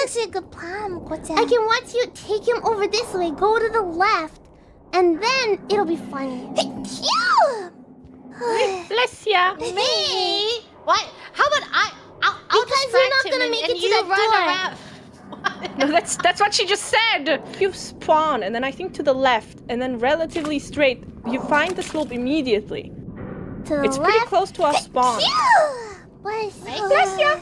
actually a good plan, Mococo. I can watch you take him over this way, go to the left, and then it'll be funny. Bless ya. Me? What? How about I'll Because you're not distract gonna him make and it to you that run door. around. No, that's what she just said. If you spawn, and then I think to the left, and then relatively straight, you find the slope immediately. To the It's left. pretty close to our spawn. Bless Bless ya.